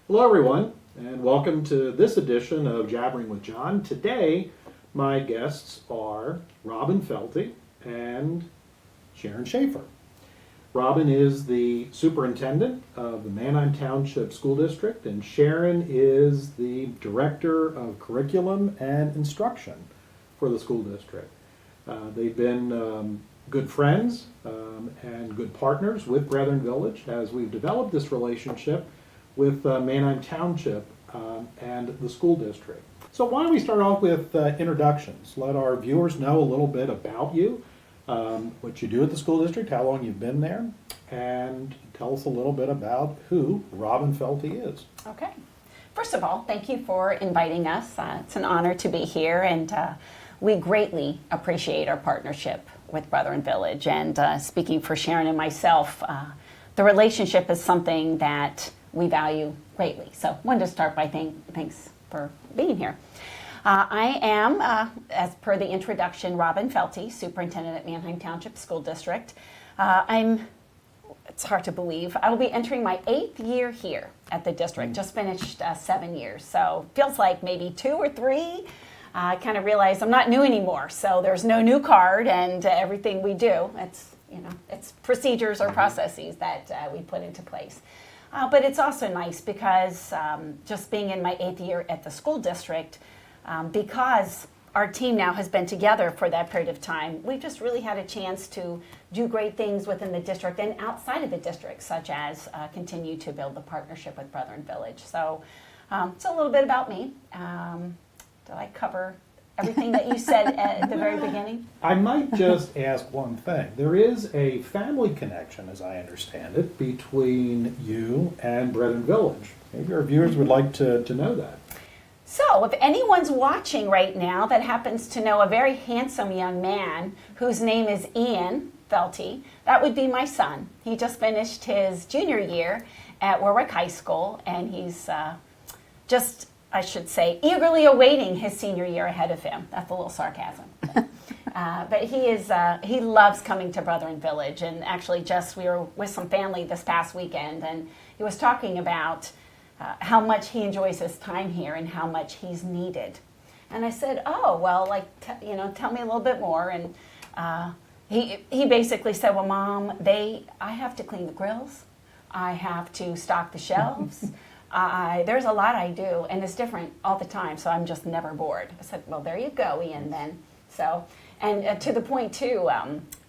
Hello, everyone, and welcome to this edition of Jabbering with John. Today, my guests are Robin Felty and Sharon Schaefer. Robin is the superintendent of the Manheim Township School District, and Sharon is the director of curriculum and instruction for the school district. They've been good friends and good partners with Brethren Village as we've developed this relationship with Manheim Township and the school district. So why don't we start off with introductions? Let our viewers know a little bit about you, what you do at the school district, how long you've been there, and tell us a little bit about who Robin Felty is. Okay. First of all, thank you for inviting us. It's an honor to be here, and we greatly appreciate our partnership with Brethren Village. And speaking for Sharon and myself, the relationship is something that we value greatly. So wanted to start by thanks for being here. I am, as per the introduction, Robin Felty, superintendent at Manheim Township School District. It's hard to believe, I will be entering my 8th year here at the district, just finished 7 years. So feels like maybe 2 or 3. I kind of realized I'm not new anymore, so there's no new card, and everything we do, it's procedures or processes that we put into place. But it's also nice because just being in my 8th year at the school district, because our team now has been together for that period of time, we've just really had a chance to do great things within the district and outside of the district, such as continue to build the partnership with Brethren Village. So it's a little bit about me. Did I cover everything that you said at the very beginning? I might just ask one thing. There is a family connection, as I understand it, between you and Brethren Village. Maybe our viewers would like to know that. So, if anyone's watching right now that happens to know a very handsome young man whose name is Ian Felty, that would be my son. He just finished his junior year at Warwick High School, and he's I should say, eagerly awaiting his senior year ahead of him. That's a little sarcasm. But he loves coming to Brethren Village, and actually we were with some family this past weekend, and he was talking about how much he enjoys his time here and how much he's needed. And I said, oh, well, tell me a little bit more. And he basically said, well, Mom, I have to clean the grills. I have to stock the shelves. There's a lot I do, and it's different all the time, so I'm just never bored. I said, well, there you go, Ian, then. So, and to the point, too,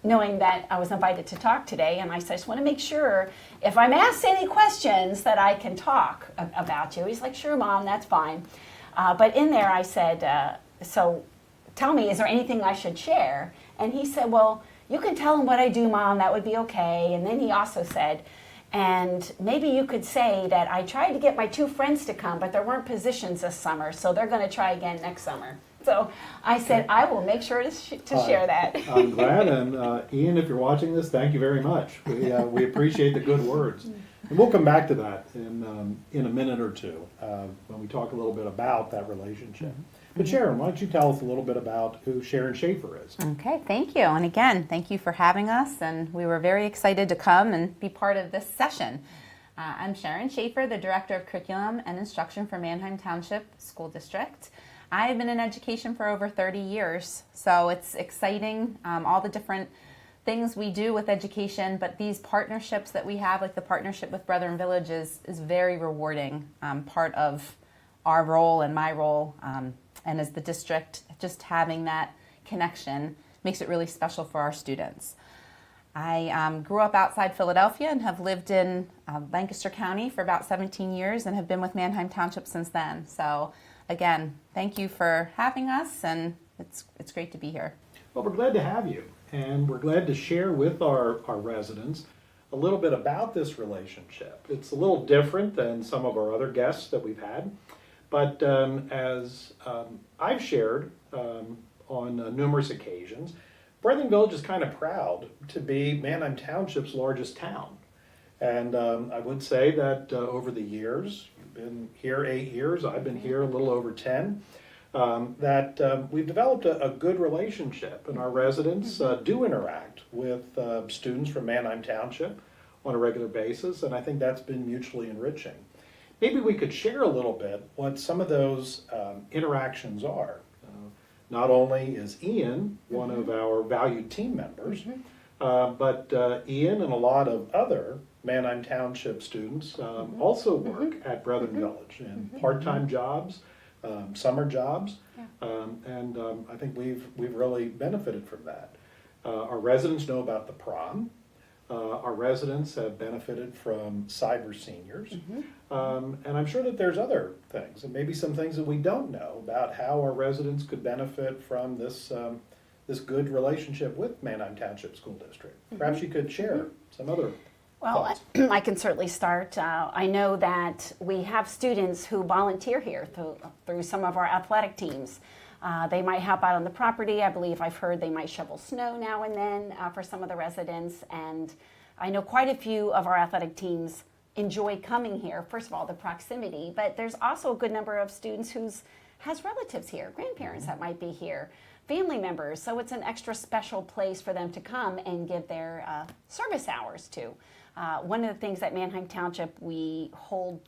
knowing that I was invited to talk today, and I said, I just want to make sure if I'm asked any questions that I can talk about you. He's like, sure, Mom, that's fine. But in there I said, so tell me, is there anything I should share? And he said, well, you can tell him what I do, Mom, that would be okay. And then he also said, and maybe you could say that I tried to get my 2 friends to come, but there weren't positions this summer, so they're going to try again next summer. So I said, I will make sure to share that. I'm glad, and Ian, if you're watching this, thank you very much. We appreciate the good words. And we'll come back to that in a minute or two when we talk a little bit about that relationship. But Sharon, why don't you tell us a little bit about who Sharon Schaefer is? Okay, thank you. And again, thank you for having us. And we were very excited to come and be part of this session. I'm Sharon Schaefer, the Director of Curriculum and Instruction for Manheim Township School District. I've been in education for over 30 years, so it's exciting, all the different things we do with education, but these partnerships that we have, like the partnership with Brethren Village, is very rewarding, part of our role and my role. And as the district, just having that connection makes it really special for our students. I grew up outside Philadelphia and have lived in Lancaster County for about 17 years and have been with Manheim Township since then. So again, thank you for having us, and it's great to be here. Well, we're glad to have you, and we're glad to share with our residents a little bit about this relationship. It's a little different than some of our other guests that we've had. But as I've shared on numerous occasions, Brethren Village is kind of proud to be Manheim Township's largest town. And I would say that over the years, you've been here 8 years, I've been here a little over 10, that we've developed a good relationship, and our residents do interact with students from Manheim Township on a regular basis, and I think that's been mutually enriching. maybe we could share a little bit what some of those interactions are. Not only is Ian one of our valued team members, but Ian and a lot of other Manheim Township students also work at Brethren Village in part-time jobs, summer jobs, and I think we've really benefited from that. Our residents know about the prom. Our residents have benefited from cyber seniors, and I'm sure that there's other things, and maybe some things that we don't know about how our residents could benefit from this this good relationship with Manheim Township School District. Perhaps you could share some other Well, thoughts. I can certainly start. I know that we have students who volunteer here through some of our athletic teams. They might help out on the property. I believe I've heard they might shovel snow now and then for some of the residents. And I know quite a few of our athletic teams enjoy coming here. First of all, the proximity, but there's also a good number of students who has relatives here, grandparents that might be here, family members. So it's an extra special place for them to come and give their service hours to. One of the things that Manheim Township we hold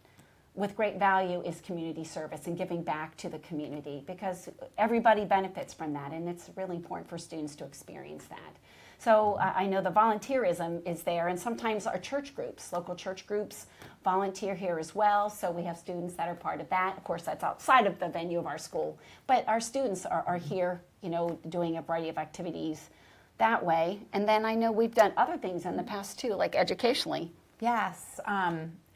with great value is community service and giving back to the community, because everybody benefits from that, and it's really important for students to experience that. So I know the volunteerism is there, and sometimes our church groups, local church groups, volunteer here as well. So we have students that are part of that. Of course, that's outside of the venue of our school, but our students are here, doing a variety of activities that way. And then I know we've done other things in the past too, like educationally. Yes,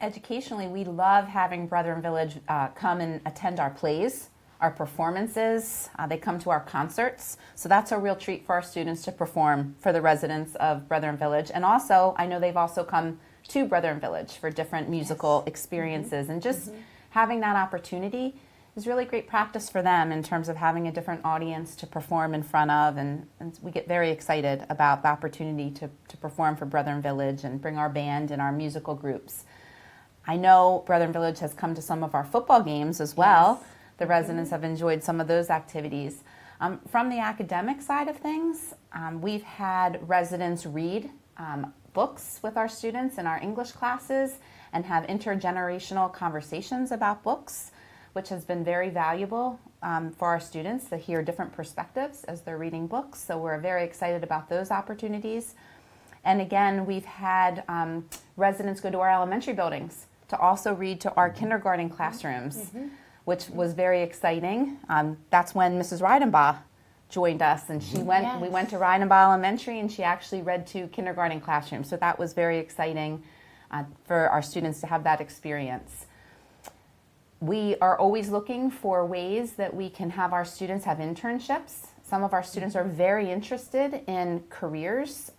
educationally, we love having Brethren Village come and attend our plays, our performances. They come to our concerts. So that's a real treat for our students to perform for the residents of Brethren Village. And also, I know they've also come to Brethren Village for different musical experiences. And just having that opportunity is really great practice for them in terms of having a different audience to perform in front of. And we get very excited about the opportunity to perform for Brethren Village and bring our band and our musical groups. I know Brethren Village has come to some of our football games as well. Yes. The residents have enjoyed some of those activities. From the academic side of things, we've had residents read books with our students in our English classes and have intergenerational conversations about books, which has been very valuable for our students to hear different perspectives as they're reading books. So we're very excited about those opportunities. And again, we've had residents go to our elementary buildings to also read to our kindergarten classrooms, which was very exciting. That's when Mrs. Reidenbaugh joined us, and she went. Yes. We went to Reidenbaugh Elementary, and she actually read to kindergarten classrooms. So that was very exciting for our students to have that experience. We are always looking for ways that we can have our students have internships. Some of our students are very interested in careers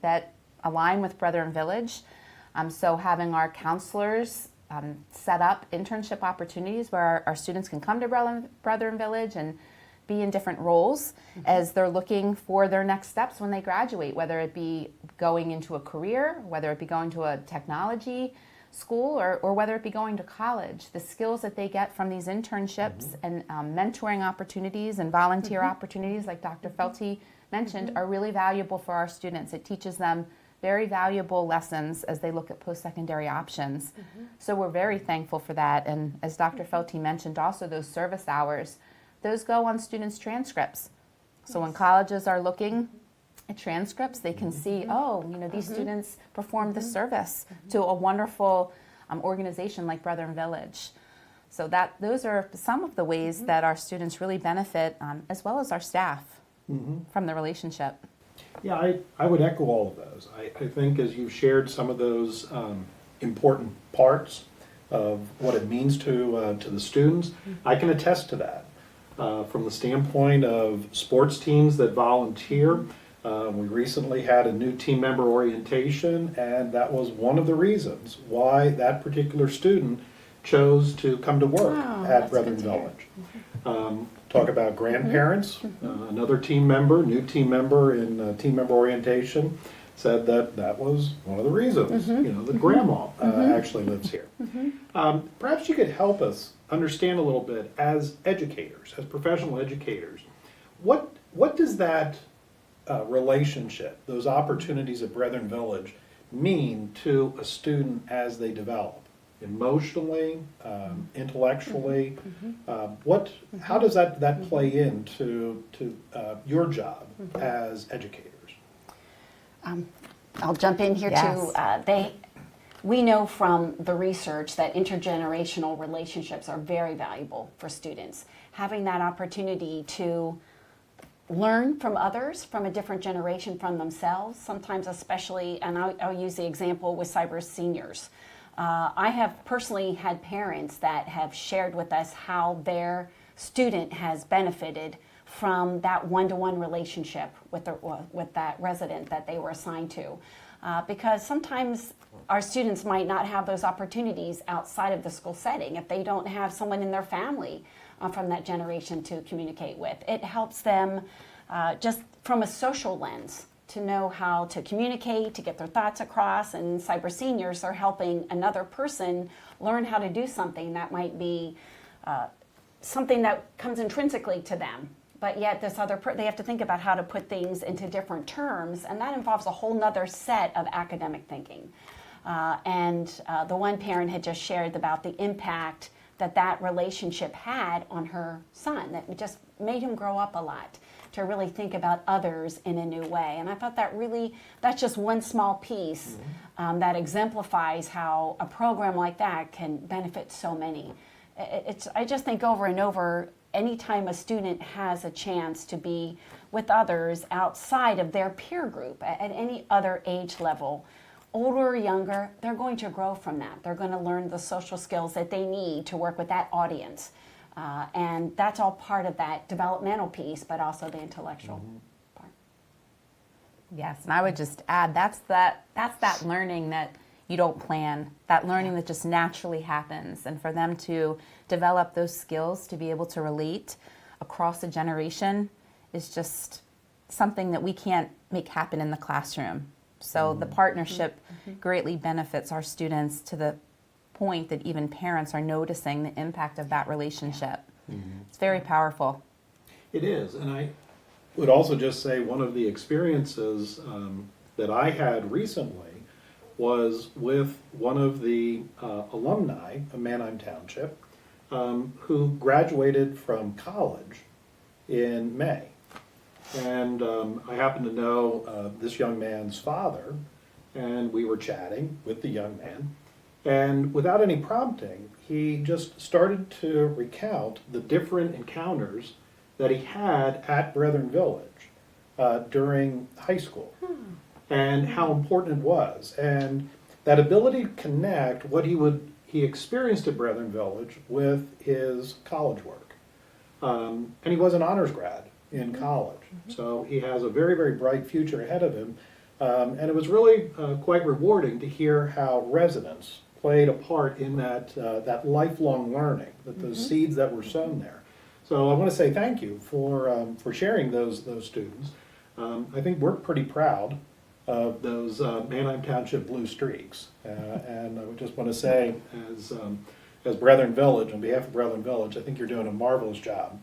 that align with Brethren Village. So having our counselors set up internship opportunities where our students can come to Brethren Village and be in different roles as they're looking for their next steps when they graduate, whether it be going into a career, whether it be going to a technology school, or whether it be going to college. The skills that they get from these internships and mentoring opportunities and volunteer opportunities, like Dr. Felty mentioned, are really valuable for our students. It teaches them very valuable lessons as they look at post-secondary options. So we're very thankful for that. And as Dr. Felty mentioned, also those service hours, those go on students' transcripts. So when colleges are looking at transcripts, they can see, these students performed this service to a wonderful organization like Brethren Village. So those are some of the ways that our students really benefit, as well as our staff, from the relationship. Yeah, I would echo all of those. I think as you've shared some of those important parts of what it means to the students, I can attest to that. From the standpoint of sports teams that volunteer, we recently had a new team member orientation, and that was one of the reasons why that particular student chose to come to work at Brethren Village. Talk about grandparents, another team member, new team member in team member orientation, said that was one of the reasons, that grandma actually lives here. Perhaps you could help us understand a little bit as educators, as professional educators, what does that relationship, those opportunities at Brethren Village, mean to a student as they develop? emotionally, intellectually. How does that play into your job as educators? I'll jump in here Yes. too. We know from the research that intergenerational relationships are very valuable for students. Having that opportunity to learn from others, from a different generation, from themselves, sometimes especially, and I'll use the example with cyber seniors. I have personally had parents that have shared with us how their student has benefited from that one-to-one relationship with that resident that they were assigned to. Because sometimes our students might not have those opportunities outside of the school setting if they don't have someone in their family from that generation to communicate with. It helps them just from a social lens to know how to communicate, to get their thoughts across, and cyber seniors are helping another person learn how to do something that might be something that comes intrinsically to them. But yet this they have to think about how to put things into different terms, and that involves a whole nother set of academic thinking. The one parent had just shared about the impact that relationship had on her son, that it just made him grow up a lot, to really think about others in a new way. And I thought that's just one small piece that exemplifies how a program like that can benefit so many. I just think over and over, anytime a student has a chance to be with others outside of their peer group at any other age level, older or younger, they're going to grow from that. They're going to learn the social skills that they need to work with that audience. And that's all part of that developmental piece, but also the intellectual part. Yes, and I would just add that's that learning that you don't plan, that learning that just naturally happens, and for them to develop those skills to be able to relate across a generation is just something that we can't make happen in the classroom. So the partnership greatly benefits our students to the point that even parents are noticing the impact of that relationship. It's very powerful. It is, and I would also just say one of the experiences that I had recently was with one of the alumni of Manheim Township who graduated from college in May. And I happen to know this young man's father, and we were chatting with the young man. And without any prompting, he just started to recount the different encounters that he had at Brethren Village during high school and how important it was. And that ability to connect what he experienced at Brethren Village with his college work. And he was an honors grad in college. So he has a very, very bright future ahead of him. And it was really quite rewarding to hear how residents played a part in that lifelong learning, that those seeds that were sown there. So I want to say thank you for sharing those students. I think we're pretty proud of those Manheim Township Blue Streaks. And I would just want to say, as Brethren Village, on behalf of Brethren Village, I think you're doing a marvelous job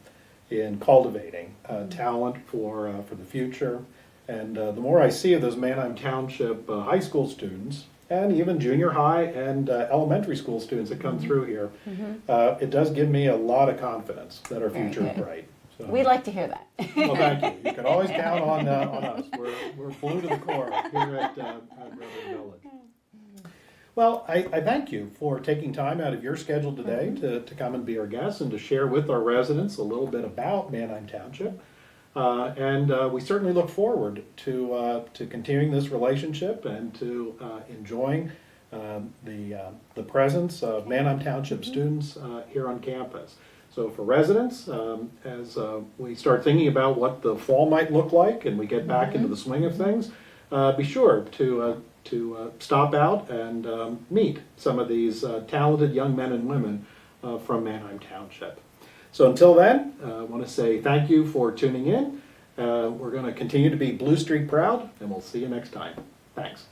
in cultivating talent for the future. And the more I see of those Manheim Township high school students, and even junior high and elementary school students that come through here, it does give me a lot of confidence that our future is bright. So, We'd like to hear that. well, thank you. You can always count on us. We're blue to the core here at Brethren Village. Well, I thank you for taking time out of your schedule today to come and be our guest and to share with our residents a little bit about Manheim Township. And we certainly look forward to continuing this relationship and to enjoying the presence of Manheim Township students here on campus. So for residents, as we start thinking about what the fall might look like and we get back into the swing of things, be sure to stop out and meet some of these talented young men and women from Manheim Township. So until then, I want to say thank you for tuning in. We're going to continue to be Blue Streak proud, and we'll see you next time. Thanks.